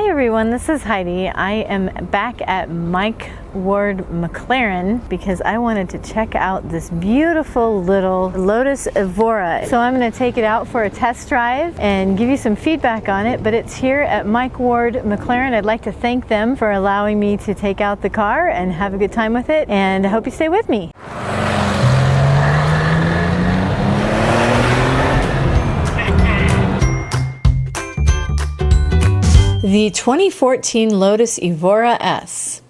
Hi everyone, this is Heidi. I am back at Mike Ward McLaren because I wanted to check out this beautiful little Lotus Evora. So I'm going to take it out for a test drive and give you some feedback on it, but it's here at Mike Ward McLaren. I'd like to thank them for allowing me to take out the car and have a good time with it, and I hope you stay with me. The 2014 Lotus Evora S.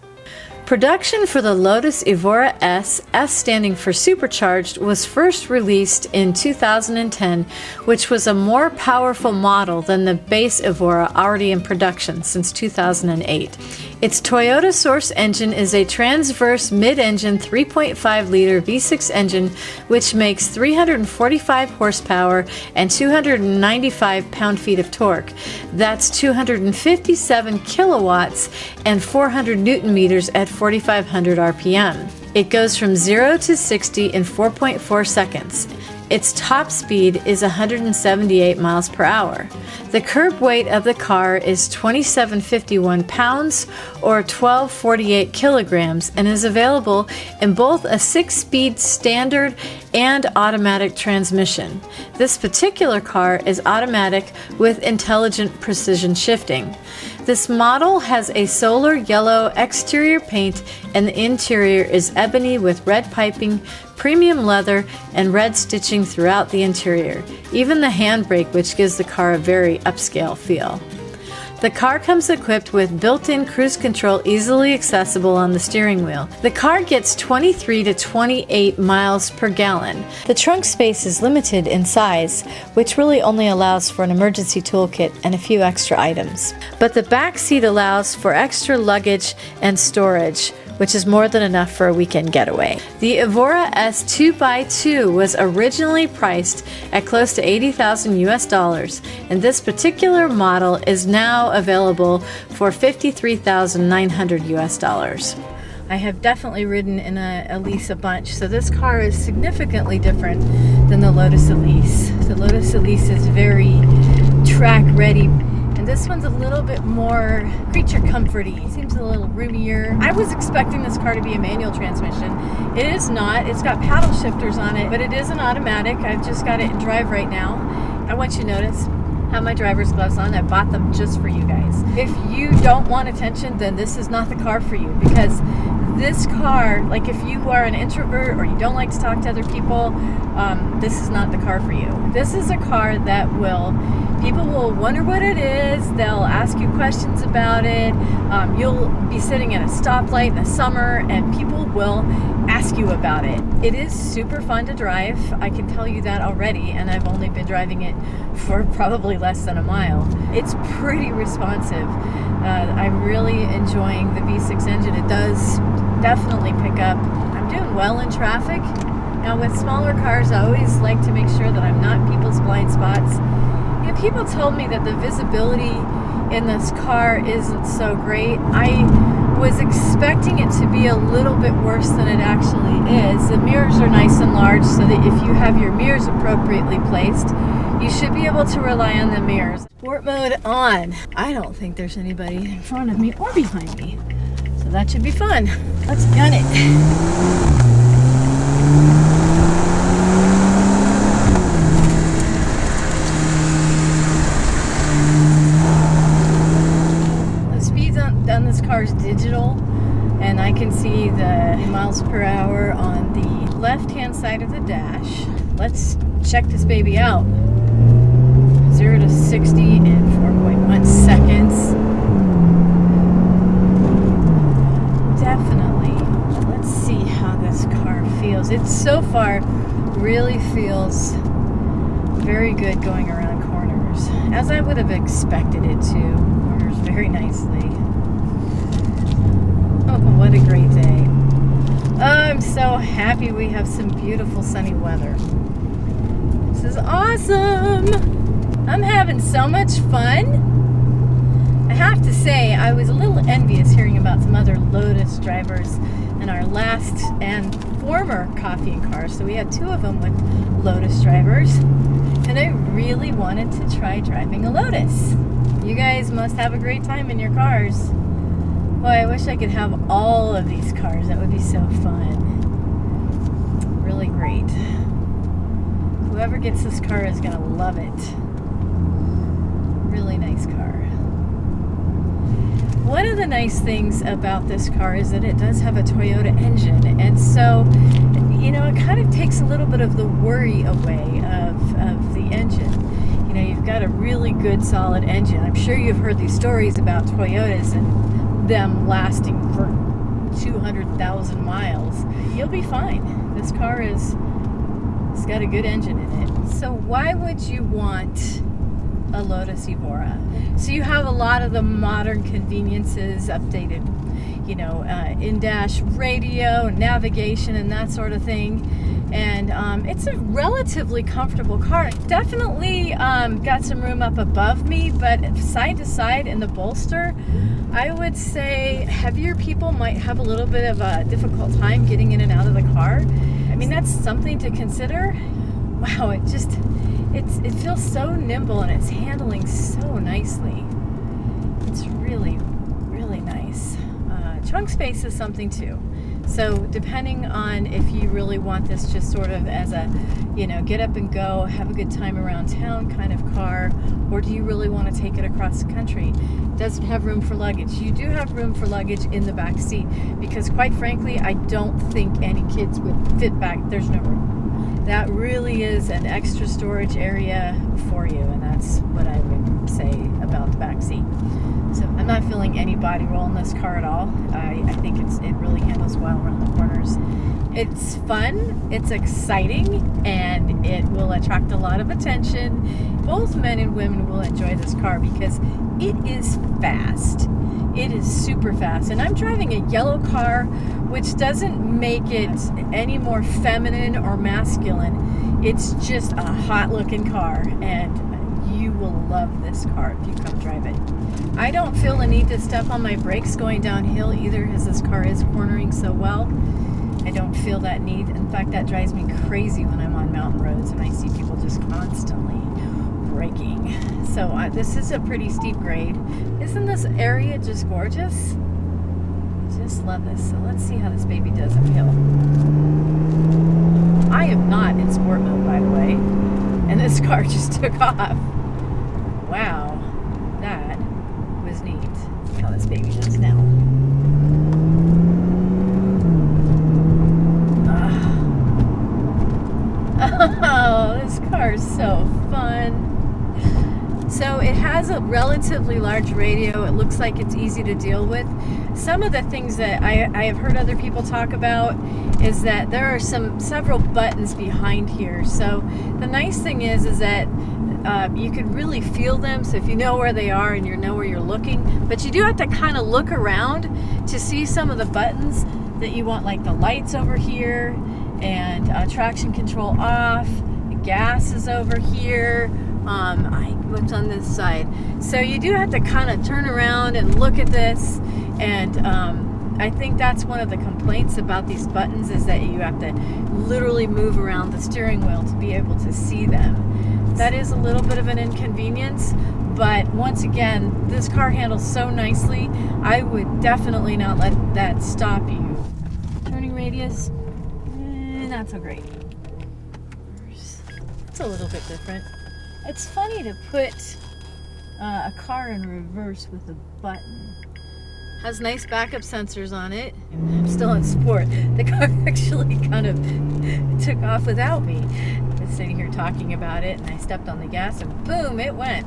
Production for the Lotus Evora S, S standing for supercharged, was first released in 2010, which was a more powerful model than the base Evora already in production since 2008. Its Toyota source engine is a transverse mid-engine 3.5-liter V6 engine which makes 345 horsepower and 295 pound-feet of torque. That's 257 kilowatts and 400 newton meters at 4,500 RPM. It goes from 0 to 60 in 4.4 seconds. Its top speed is 178 miles per hour. The curb weight of the car is 2,751 pounds or 1,248 kilograms and is available in both a 6-speed standard and automatic transmission. This particular car is automatic with intelligent precision shifting. This model has a solar yellow exterior paint and the interior is ebony with red piping, premium leather, and red stitching throughout the interior, even the handbrake, which gives the car a very upscale feel. The car comes equipped with built-in cruise control easily accessible on the steering wheel. The car gets 23 to 28 miles per gallon. The trunk space is limited in size, which really only allows for an emergency toolkit and a few extra items. But the back seat allows for extra luggage and storage, which is more than enough for a weekend getaway. The Evora S 2x2 was originally priced at close to $80,000 US, and this particular model is now available for $53,900 US. I have definitely ridden in a Elise a bunch, so this car is significantly different than the Lotus Elise. The Lotus Elise is very track ready. This one's a little bit more creature comforty. Seems a little roomier. I was expecting this car to be a manual transmission. It is not. It's got paddle shifters on it, but it is an automatic. I've just got it in drive right now. I want you to notice I have my driver's gloves on. I bought them just for you guys. If you don't want attention, then this is not the car for you, because this car, like if you are an introvert or you don't like to talk to other people, this is not the car for you. This is a car that people will wonder what it is. They'll ask you questions about it. You'll be sitting at a stoplight in the summer and people will ask you about it. It is super fun to drive. I can tell you that already, and I've only been driving it for probably less than a mile. It's pretty responsive. I'm really enjoying the V6 engine. It does definitely pick up. I'm doing well in traffic. Now with smaller cars, I always like to make sure that I'm not in people's blind spots. You know, people told me that the visibility in this car isn't so great. I was expecting it to be a little bit worse than it actually is. The mirrors are nice and large, so that if you have your mirrors appropriately placed, you should be able to rely on the mirrors. Sport mode on. I don't think there's anybody in front of me or behind me, so that should be fun. Let's gun it. This car is digital, and I can see the miles per hour on the left hand side of the dash. Let's check this baby out. 0 to 60 in 4.1 seconds. Definitely. Let's see how this car feels. It so far really feels very good going around corners, as I would have expected it to. Corners very nicely. Oh, what a great day. I'm so happy we have some beautiful sunny weather. This is awesome. I'm having so much fun. I have to say, I was a little envious hearing about some other Lotus drivers and in our last and former coffee and car. So we had two of them with Lotus drivers, and I really wanted to try driving a Lotus. You guys must have a great time in your cars. Boy, I wish I could have all of these cars. That would be so fun. Really great. Whoever gets this car is gonna love it. Really nice car. One of the nice things about this car is that it does have a Toyota engine, and so, you know, it kind of takes a little bit of the worry away of the engine. You know, you've got a really good solid engine. I'm sure you've heard these stories about Toyotas and them lasting for 200,000 miles. You'll be fine. This car it's got a good engine in it. So why would you want a Lotus Evora? So you have a lot of the modern conveniences, updated, you know, in-dash radio, navigation, and that sort of thing. And it's a relatively comfortable car. Definitely got some room up above me, but side to side in the bolster, I would say heavier people might have a little bit of a difficult time getting in and out of the car. I mean, that's something to consider. Wow, it feels so nimble, and it's handling so nicely. It's really, really nice. Trunk space is something too. So depending on if you really want this just sort of as a, you know, get up and go, have a good time around town kind of car, or do you really want to take it across the country? It doesn't have room for luggage. You do have room for luggage in the back seat, because quite frankly, I don't think any kids would fit back. There's no room. That really is an extra storage area for you, and that's what I would say about the back seat. So I'm not feeling any body roll in this car at all. I think it really handles well around the corners. It's fun, it's exciting, and it will attract a lot of attention. Both men and women will enjoy this car because it is fast. It is super fast. And I'm driving a yellow car, which doesn't make it any more feminine or masculine. It's just a hot looking car, and you will love this car if you come drive it. I don't feel the need to step on my brakes going downhill either, as this car is cornering so well. I don't feel that need. In fact, that drives me crazy when I'm on mountain roads and I see people just constantly braking. So this is a pretty steep grade. Isn't this area just gorgeous? I just love this. So let's see how this baby does uphill. I am not in sport mode, by the way, and this car just took off. Wow, that was neat. See how this baby does now. Oh, this car is so fun. So it has a relatively large radio. It looks like it's easy to deal with. Some of the things that I have heard other people talk about is that there are several buttons behind here. So the nice thing is that you can really feel them. So if you know where they are and you know where you're looking, but you do have to kind of look around to see some of the buttons that you want, like the lights over here, and traction control off. The gas is over here. What's on this side? So you do have to kind of turn around and look at this, and I think that's one of the complaints about these buttons, is that you have to literally move around the steering wheel to be able to see them. That is a little bit of an inconvenience, but once again, this car handles so nicely, I would definitely not let that stop you. Turning radius, not so great. It's a little bit different. It's funny to put a car in reverse with a button. Has nice backup sensors on it. I'm still in sport. The car actually kind of took off without me. I was sitting here talking about it, and I stepped on the gas, and boom, it went.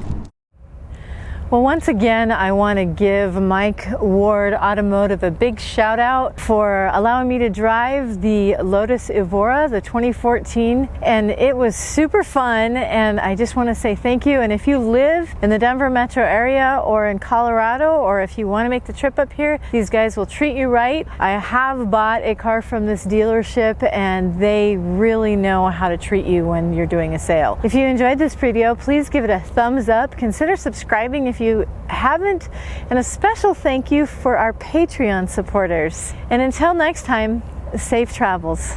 Well, once again, I want to give Mike Ward Automotive a big shout out for allowing me to drive the Lotus Evora, the 2014, and it was super fun, and I just want to say thank you. And if you live in the Denver metro area or in Colorado, or if you want to make the trip up here, these guys will treat you right. I have bought a car from this dealership, and they really know how to treat you when you're doing a sale. If you enjoyed this video, please give it a thumbs up. Consider subscribing if if you haven't, and a special thank you for our Patreon supporters. And until next time, safe travels.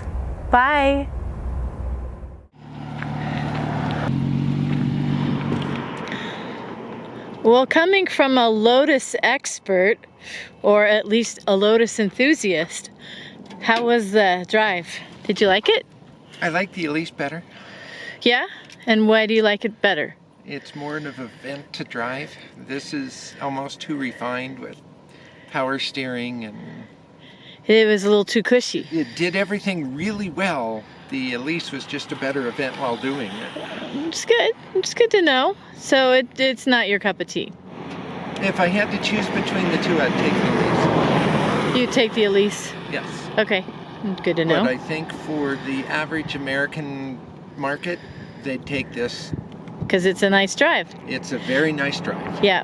Bye. Well, coming from a Lotus expert, or at least a Lotus enthusiast, how was the drive? Did you like it? I like the Elise better. Yeah? And why do you like it better? It's more of an event to drive. This is almost too refined with power steering, and It was a little too cushy. it did everything really well. The Elise was just a better event while doing it. It's good. It's good to know. So it's not your cup of tea. If I had to choose between the two, I'd take the Elise. You take the Elise? Yes. Okay. Good to know. But I think for the average American market, they'd take this. Because it's a nice drive. It's a very nice drive. Yeah.